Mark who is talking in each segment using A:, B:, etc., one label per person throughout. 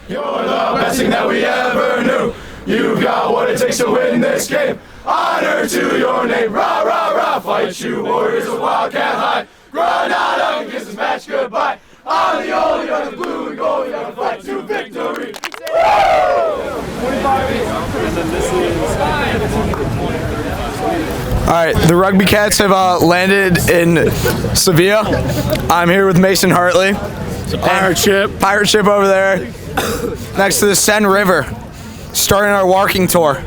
A: You're the best thing that we ever knew. You've got what it takes to win this game. Honor to your name. Rah, rah, rah. Fight you, Warriors of Wildcat High. Granada gives this match goodbye. I'm the only on the blue and gold. You're gonna fight to victory.
B: All right, the Rugby Cats have landed in Seville. I'm here with Mason Hartley.
C: It's a pirate ship.
B: Pirate ship over there, next to the Seine River, starting our walking tour.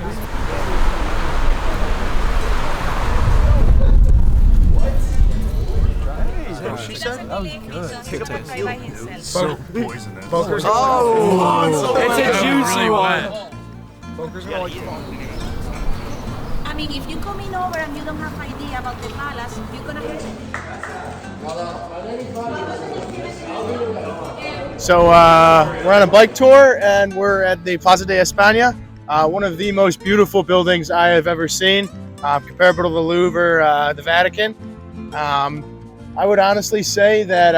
C: So poisonous.
B: Oh,
C: it's a juicy one.
D: I mean, if you come in over and you don't have idea about the palace, you're gonna have.
E: So we're on a bike tour and we're at the Plaza de España, one of the most beautiful buildings I have ever seen, comparable to the Louvre, the Vatican. I would honestly say that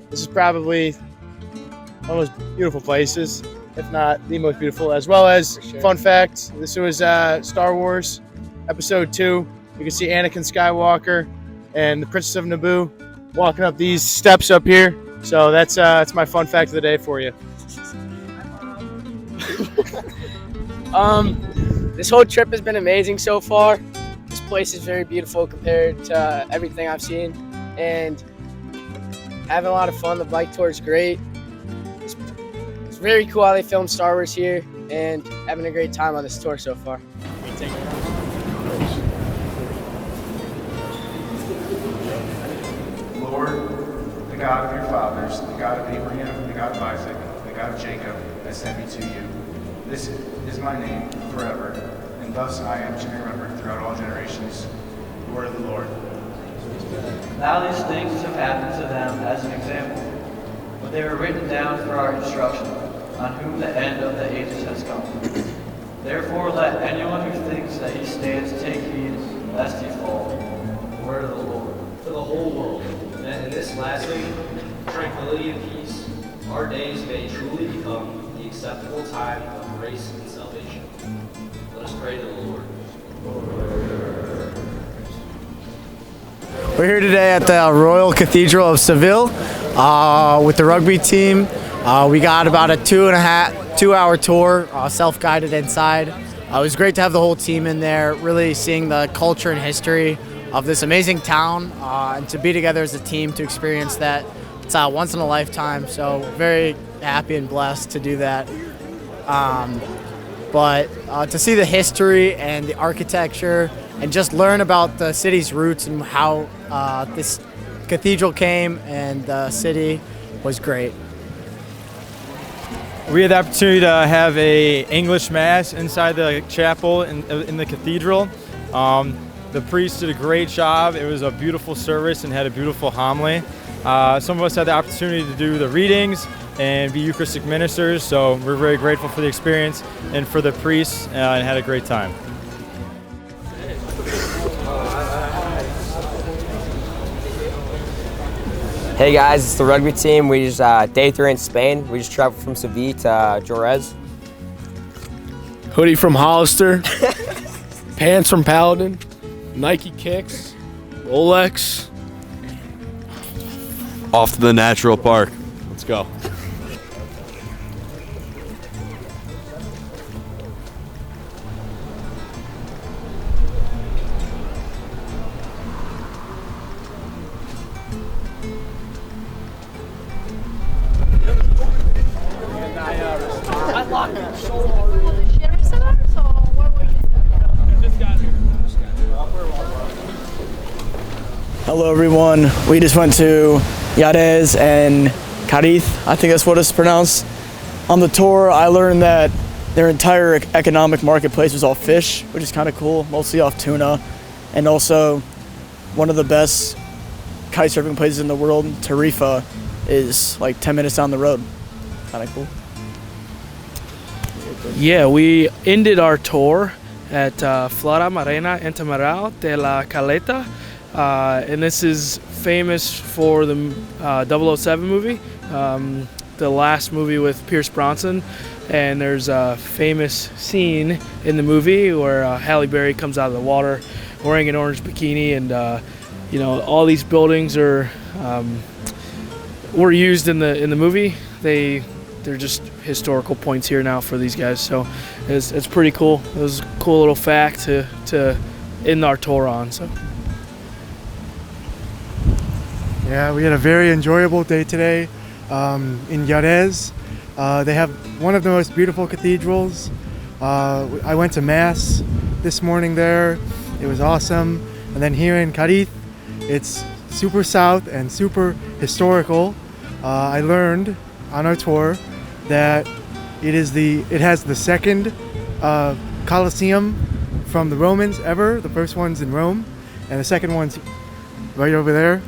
E: this is probably one of the most beautiful places, if not the most beautiful, as well as, fun fact, this was Star Wars Episode 2. You can see Anakin Skywalker and the Princess of Naboo walking up these steps up here. So that's my fun fact of the day for you.
F: This whole trip has been amazing so far. This place is very beautiful compared to everything I've seen, and having a lot of fun. The bike tour is great. It's very cool how they filmed Star Wars here, and having a great time on this tour so far.
G: Lord, the God of your fathers, the God of Abraham, the God of Isaac, the God of Jacob, has sent me to you. This is my name forever, and thus I am to be remembered throughout all generations. The word of the Lord.
H: Now these things have happened to them as an example, but they were written down for our instruction, on whom the end of the ages has come. Therefore let anyone who thinks that he stands take heed, lest he fall. The word of the Lord.
I: For the whole world, that in this last day, tranquility and peace, our days may truly become the acceptable time of grace and salvation. Let us pray to the Lord.
B: We're here today at the Royal Cathedral of Seville with the rugby team. We got about a 2-hour tour, self-guided inside. It was great to have the whole team in there, really seeing the culture and history of this amazing town, and to be together as a team to experience that. It's once in a lifetime, so very happy and blessed to do that. But to see the history and the architecture and just learn about the city's roots and how this cathedral came and the city was great.
J: We had the opportunity to have a English mass inside the chapel in the cathedral. The priest did a great job. It was a beautiful service and had a beautiful homily. Some of us had the opportunity to do the readings and be Eucharistic ministers, so we're very grateful for the experience and for the priests, and had a great time.
K: Hey guys, it's the rugby team. We just day 3 in Spain. We just traveled from Seville to Jerez.
C: Hoodie from Hollister. Pants from Paladin. Nike kicks. Rolex.
L: Off to the natural park. Let's go.
B: Hello everyone, we just went to Jerez and Cadiz, I think that's what it's pronounced. On the tour, I learned that their entire economic marketplace was all fish, which is kind of cool, mostly off tuna. And also, one of the best kite surfing places in the world, Tarifa, is like 10 minutes down the road. Kind of cool.
M: Yeah, we ended our tour at Flora Marina Integral de la Caleta. And this is famous for the 007 movie. the last movie with Pierce Bronson, and there's a famous scene in the movie where Halle Berry comes out of the water wearing an orange bikini, and all these buildings were used in the movie. They're just historical points here now for these guys, so it's pretty cool. It was a cool little fact to end our tour on. So
E: yeah, we had a very enjoyable day today in Jerez. They have one of the most beautiful cathedrals. I went to Mass this morning there. It was awesome. And then here in Cadiz, it's super south and super historical. I learned on our tour that it has the second Colosseum from the Romans ever. The first one's in Rome, and the second one's right over there.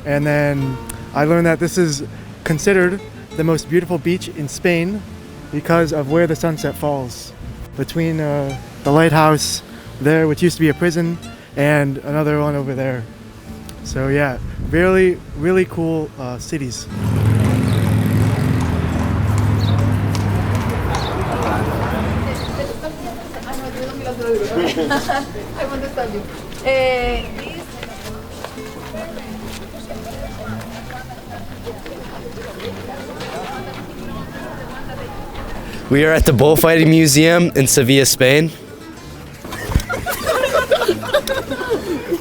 E: And then I learned that this is considered the most beautiful beach in Spain because of where the sunset falls between the lighthouse there, which used to be a prison, and another one over there. So yeah, really, really cool cities.
N: I want to tell you.
O: We are at the Bullfighting Museum in Seville, Spain.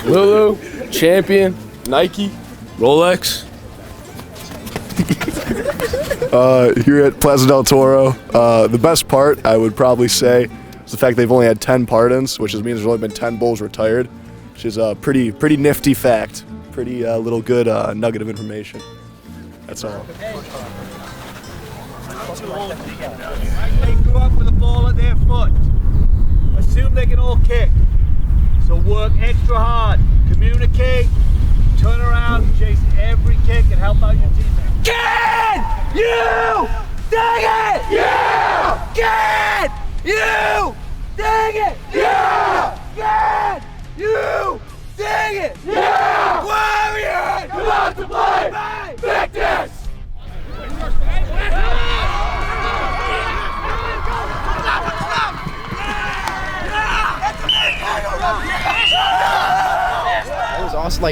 C: Lulu, Champion, Nike, Rolex.
A: Here at Plaza del Toro, the best part I would probably say is the fact they've only had 10 pardons, which means there's only been 10 bulls retired, which is a pretty nifty fact. Pretty little good nugget of information. That's all.
P: They grew up with a ball at their foot. Assume they can all kick. So work extra hard. Communicate. Turn around and chase every kick and help out your teammates.
Q: Get you! Dang it! Yeah! Get you! Dang it! Yeah! Get you! Dang it! Yeah! Warriors!
A: Come out to play! Victors!
R: It was awesome.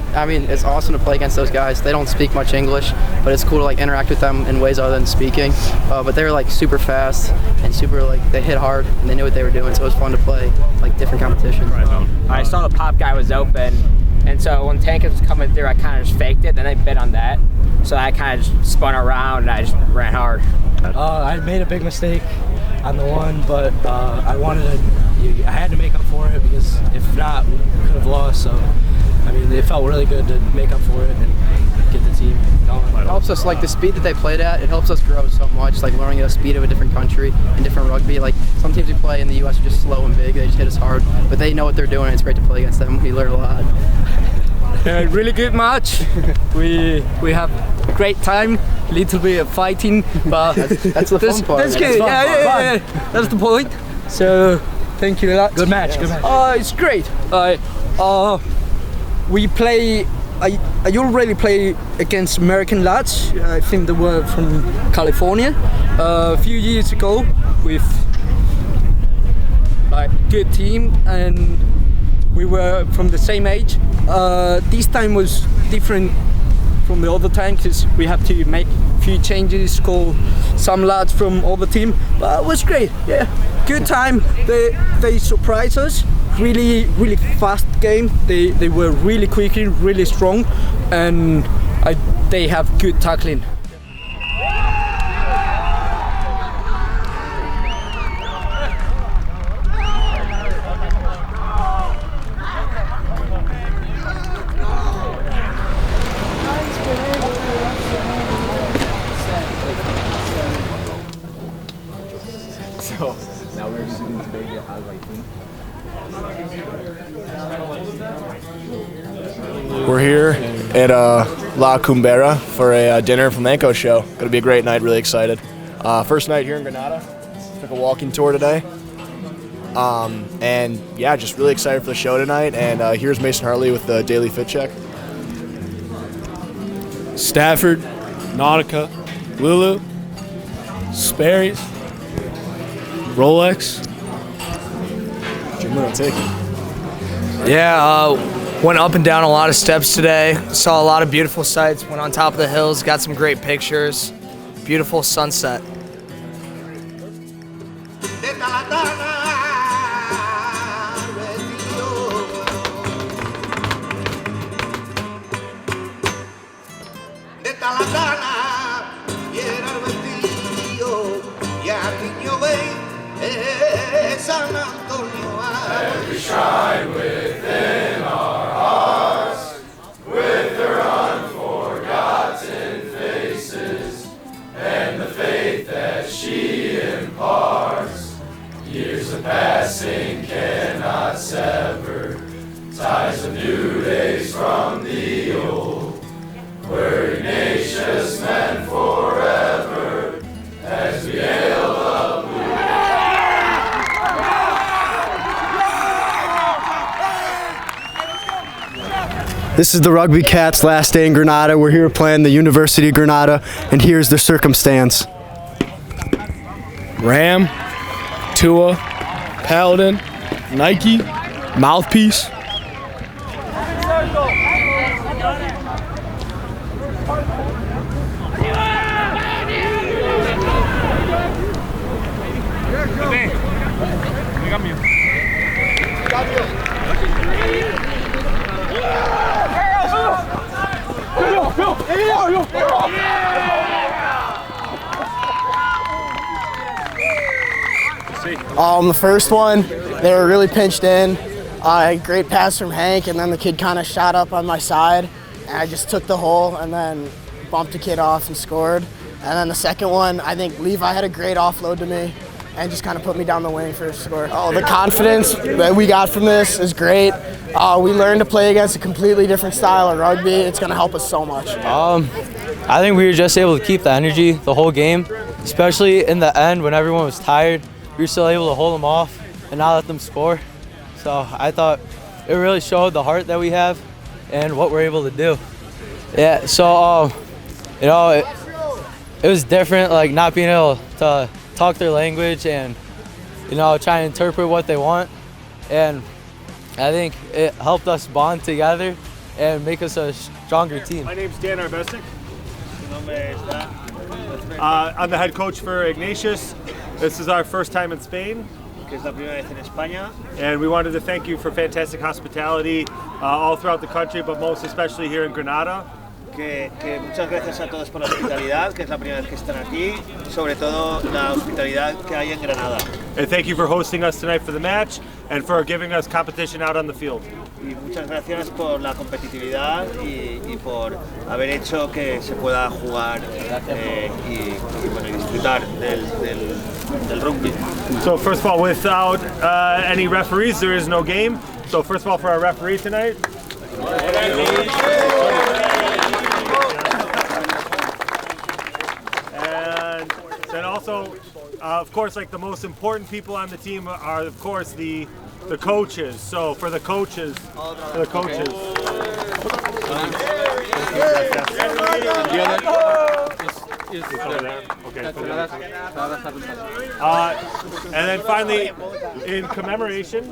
R: It's awesome to play against those guys. They don't speak much English, but it's cool to interact with them in ways other than speaking. But they were super fast and super they hit hard and they knew what they were doing. So it was fun to play different competitions.
K: I saw the pop guy was open, and so when Tankers was coming through, I kind of just faked it. Then they bit on that, so I kind of just spun around and I just ran hard.
S: I made a big mistake on the one, but I had to make up for it because if not, we could have lost. So, it felt really good to make up for it and get the team going.
R: It helps us, the speed that they played at, it helps us grow so much, learning the speed of a different country and different rugby. Some teams we play in the U.S. are just slow and big, they just hit us hard, but they know what they're doing and it's great to play against them. We learn a lot.
T: Really good match. We have great time, little bit of fighting, but
R: that's the fun part.
T: That's good. Yeah. That's the point. So thank you for that.
S: Good match.
T: It's great. We play. I already play against American lads. I think they were from California a few years ago with good team, and we were from the same age. This time was different from the other time because we have to make a few changes, call some lads from other team, but it was great. Yeah, good time. They surprised us. Really fast game. They were really quick, really strong, and they have good tackling.
U: So now we're shooting today at Arbeznik.
A: We're here at La Cumbera for a dinner flamenco show. Gonna be a great night, really excited. First night here in Granada. Took a walking tour today. And yeah, just really excited for the show tonight. And here's Mason Hartley with the Daily Fit Check.
C: Stafford, Nautica, Lulu, Sperry's, Rolex.
B: Yeah, went up and down a lot of steps today. Saw a lot of beautiful sights. Went on top of the hills, got some great pictures. Beautiful sunset.
A: Every shrine within our hearts, with their unforgotten faces, and the faith that she imparts. Years of passing cannot sever ties of new days from the old. We're Ignatius men forever as we hail the blue.
N: This is the Rugby Cats' last day in Granada. We're here playing the University of Granada, and here's the circumstance.
C: Ram, Tua, Paladin, Nike, Mouthpiece.
B: The first one, they were really pinched in. Great pass from Hank, and then the kid kind of shot up on my side, and I just took the hole and then bumped the kid off and scored. And then the second one, I think Levi had a great offload to me and just kind of put me down the wing for a score. Oh, the confidence that we got from this is great. We learned to play against a completely different style of rugby. It's going to help us so much.
V: I think we were just able to keep the energy the whole game, especially in the end when everyone was tired. We were still able to hold them off and not let them score. So I thought it really showed the heart that we have and what we're able to do. Yeah, so it was different, like not being able to talk their language and try and interpret what they want. And I think it helped us bond together and make us a stronger team.
P: My name's Dan Arbeznik. I'm the head coach for Ignatius. This is our first time in Spain.
W: Que es la primera vez en España.
P: And we wanted to thank you for fantastic hospitality all throughout the country, but most especially here in Granada.
W: Que muchas gracias a todos por la hospitalidad, que es la primera vez que están aquí, sobre todo la hospitalidad que hay en Granada.
P: And thank you for hosting us tonight for the match and for giving us competition out on the field.
W: Y muchas gracias por la competitividad y por haber hecho que se pueda jugar y disfrutar del rugby.
P: So first of all, without any referees, there is no game. So first of all, for our referee tonight. And then also, of course, like the most important people on the team are, of course, the coaches. So for the coaches, and then finally, in commemoration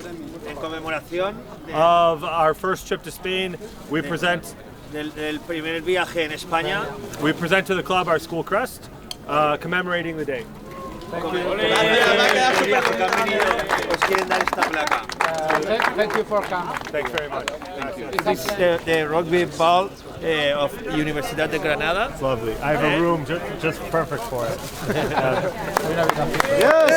P: of our first trip to Spain, we present
W: del primer viaje en España.
P: We present to the club our school crest, commemorating the day.
W: Thank you for coming.
P: Thanks very much.
W: This is the rugby ball of Universidad de Granada.
P: It's lovely. I have a room just perfect for it.
W: Yes!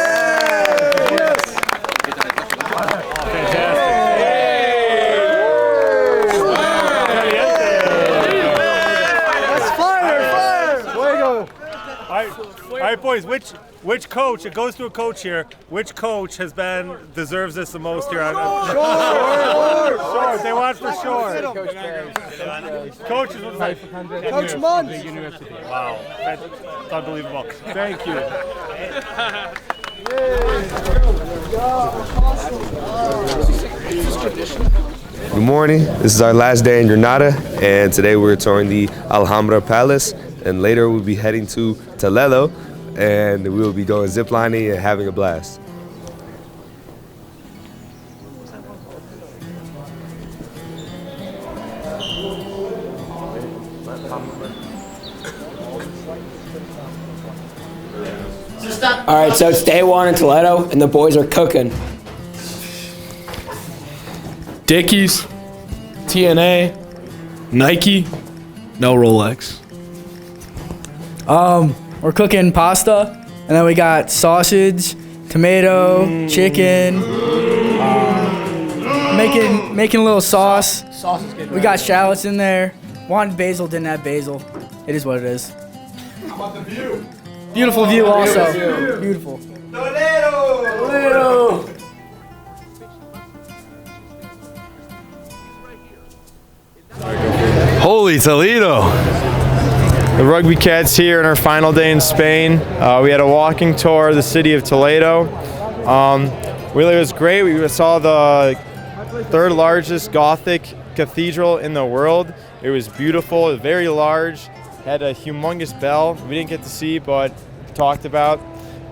P: All right, boys. Which coach? It goes to a coach here. Which coach deserves this the most here? Short. They want for short. Coach Munn. Wow, that's unbelievable. Thank you.
L: Good morning. This is our last day in Granada, and today we're touring the Alhambra Palace, and later we'll be heading to Toledo and we will be going ziplining and having a blast.
K: All right, so it's day one in Toledo, and the boys are cooking.
C: Dickies, TNA, Nike, no Rolex.
B: We're cooking pasta, and then we got sausage, tomato, chicken, making a little sauce.
M: Sauce is good.
B: We got shallots in there. Wanted basil, didn't have basil. It is what it is.
A: How about the view?
B: Beautiful view also.
A: Beautiful.
B: Beautiful.
A: Toledo!
J: Holy Toledo! The Rugby Cats here on our final day in Spain. We had a walking tour of the city of Toledo. Really was great. We saw the third largest Gothic cathedral in the world. It was beautiful, very large, had a humongous bell. We didn't get to see, but talked about.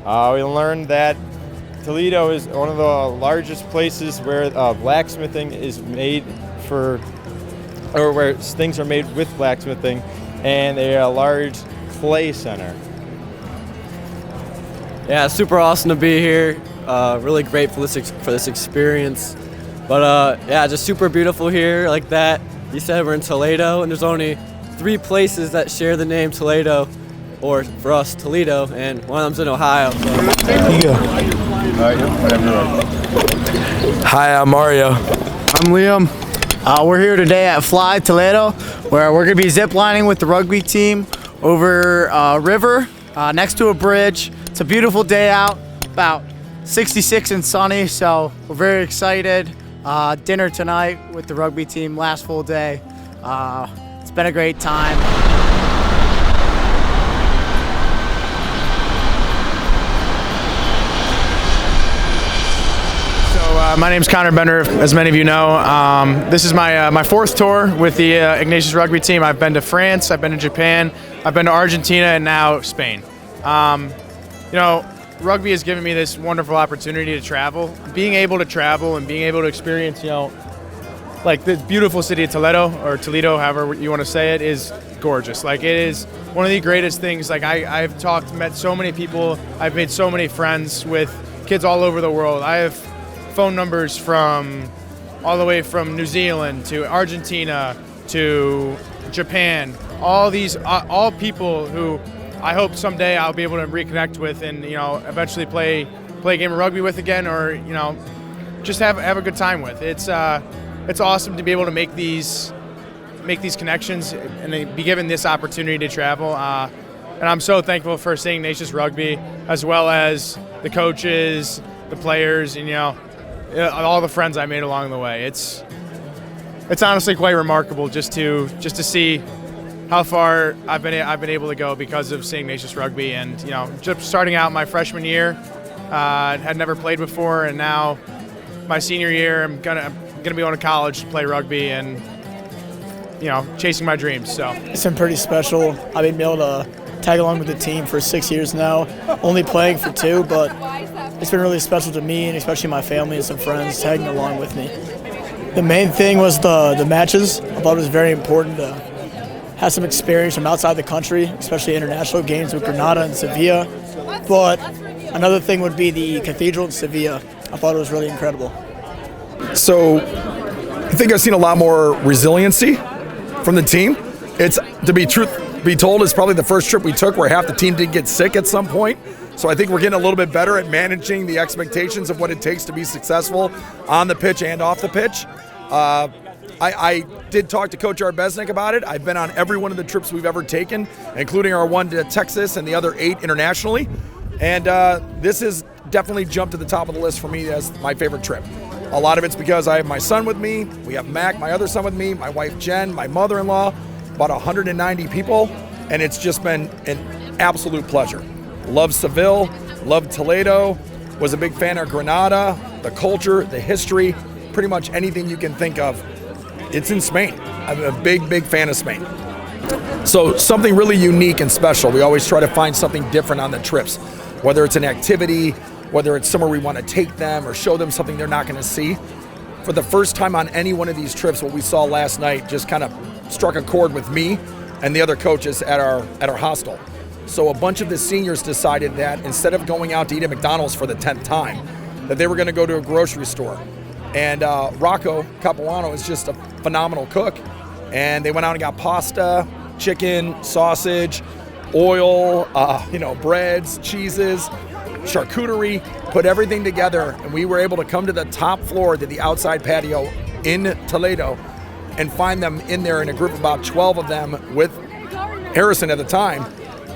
J: We learned that Toledo is one of the largest places where blacksmithing is made or where things are made with blacksmithing, and they're a large clay center.
V: Yeah, super awesome to be here. Really great for this experience. But yeah, just super beautiful here like that. You said we're in Toledo, and there's only 3 places that share the name Toledo, or for us, Toledo, and one of them's in Ohio. So.
L: There you go.
V: Hi, I'm Mario.
E: I'm Liam. We're here today at Fly Toledo, where we're going to be ziplining with the rugby team over a river next to a bridge. It's a beautiful day out, about 66 and sunny, so we're very excited. Dinner tonight with the rugby team, last full day. It's been a great time. My name's Connor Bender, as many of you know. This is my 4th tour with the Ignatius Rugby team. I've been to France, I've been to Japan, I've been to Argentina, and now Spain. Rugby has given me this wonderful opportunity to travel. Being able to travel and being able to experience, like the beautiful city of Toledo, or Toledo, however you want to say it, is gorgeous. Like, it is one of the greatest things. Like, I've met so many people, I've made so many friends with kids all over the world. I have phone numbers from all the way from New Zealand to Argentina to Japan. All people who I hope someday I'll be able to reconnect with and eventually play a game of rugby with again, or just have a good time with. It's awesome to be able to make these connections and be given this opportunity to travel. And I'm so thankful for Saint Ignatius Rugby, as well as the coaches, the players, and all the friends I made along the way. It's honestly quite remarkable just to see how far I've been able to go because of Saint Ignatius Rugby. And just starting out my freshman year, had never played before, and now my senior year, I'm gonna be going to college to play rugby and chasing my dreams. So
B: it's been pretty special. I've been able to tag along with the team for 6 years now, only playing for 2, but it's been really special to me, and especially my family and some friends tagging along with me. The main thing was the matches. I thought it was very important to have some experience from outside the country, especially international games with Granada and Seville. But another thing would be the Cathedral in Seville. I thought it was really incredible.
A: So I think I've seen a lot more resiliency from the team. It's, to be told, it's probably the first trip we took where half the team did get sick at some point. So I think we're getting a little bit better at managing the expectations of what it takes to be successful on the pitch and off the pitch. I did talk to Coach Arbeznik about it. I've been on every one of the trips we've ever taken, including our one to Texas and the other 8 internationally. And this has definitely jumped to the top of the list for me as my favorite trip. A lot of it's because I have my son with me. We have Mac, my other son, with me, my wife Jen, my mother-in-law, about 190 people. And it's just been an absolute pleasure. Love Seville, love Toledo, was a big fan of Granada, the culture, the history, pretty much anything you can think of. It's in Spain. I'm a big fan of Spain.
D: So something really unique and special. We always try to find something different on the trips, whether it's an activity, whether it's somewhere we want to take them or show them something they're not going to see. For the first time on any one of these trips, what we saw last night just kind of struck a chord with me and the other coaches at our hostel. So a bunch of the seniors decided that instead of going out to eat at McDonald's for the 10th time, that they were going to go to a grocery store. And Rocco Capuano is just a phenomenal cook. And they went out and got pasta, chicken, sausage, oil, breads, cheeses, charcuterie, put everything together. And we were able to come to the top floor to the outside patio in Toledo and find them in there in a group of about 12 of them with Harrison at the time,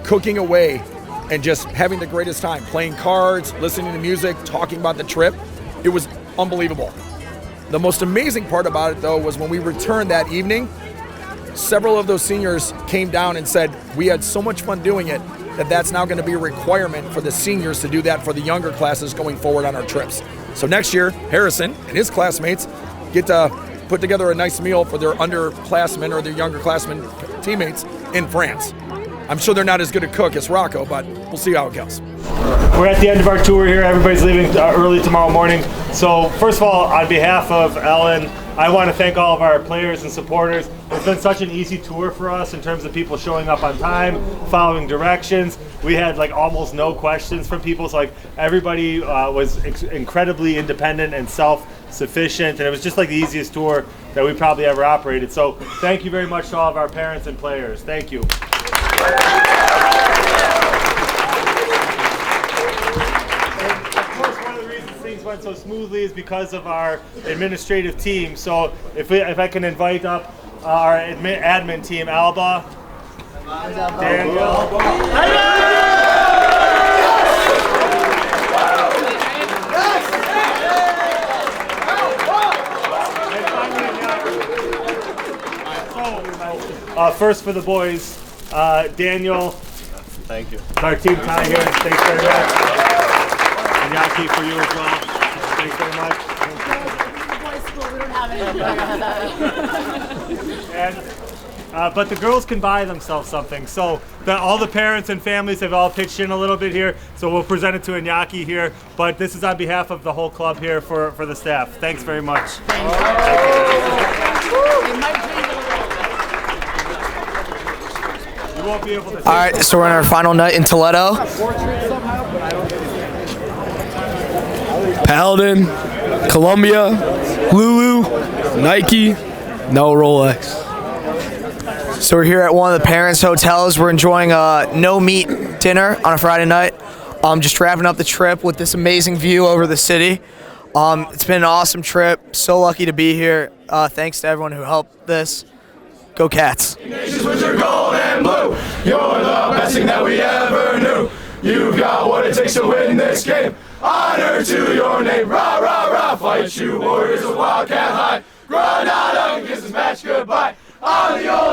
D: cooking away and just having the greatest time, playing cards, listening to music, talking about the trip. It was unbelievable. The most amazing part about it, though, was when we returned that evening, several of those seniors came down and said, we had so much fun doing it that that's now going to be a requirement for the seniors to do that for the younger classes going forward on our trips. So next year, Harrison and his classmates get to put together a nice meal for their underclassmen or their younger classmen teammates in France. I'm sure they're not as good a cook as Rocco, but we'll see how it goes.
F: We're at the end of our tour here. Everybody's leaving early tomorrow morning. So first of all, on behalf of Ellen, I want to thank all of our players and supporters. It's been such an easy tour for us in terms of people showing up on time, following directions. We had like almost no questions from people. So like everybody was incredibly independent and self-sufficient, and it was just like the easiest tour that we probably ever operated. So thank you very much to all of our parents and players. Thank you. Went so smoothly is because of our administrative team. So if I can invite up our admin team, Alba, Daniel, first for the boys, Daniel.
W: Thank you.
F: Our team tie here. Thanks very much. And Yaki for you as well. Thanks very much. And, but the girls can buy themselves something. So all the parents and families have all pitched in a little bit here. So we'll present it to Iñaki here. But this is on behalf of the whole club here for the staff. Thanks very much. You won't be able to.
B: All right, so we're on our final night in Toledo.
C: Paladin, Columbia, Lulu, Nike, no Rolex.
B: So we're here at one of the parents' hotels. We're enjoying a no-meat dinner on a Friday night. Just wrapping up the trip with this amazing view over the city. It's been an awesome trip. So lucky to be here. Thanks to everyone who helped this. Go Cats.
A: Nations with your gold and blue. You're the best thing that we ever knew. You've got what it takes to win this game. Honor to your name. Rah, rah, rah. Fight you warriors of Wildcat High. Granada, kiss this match goodbye. On the old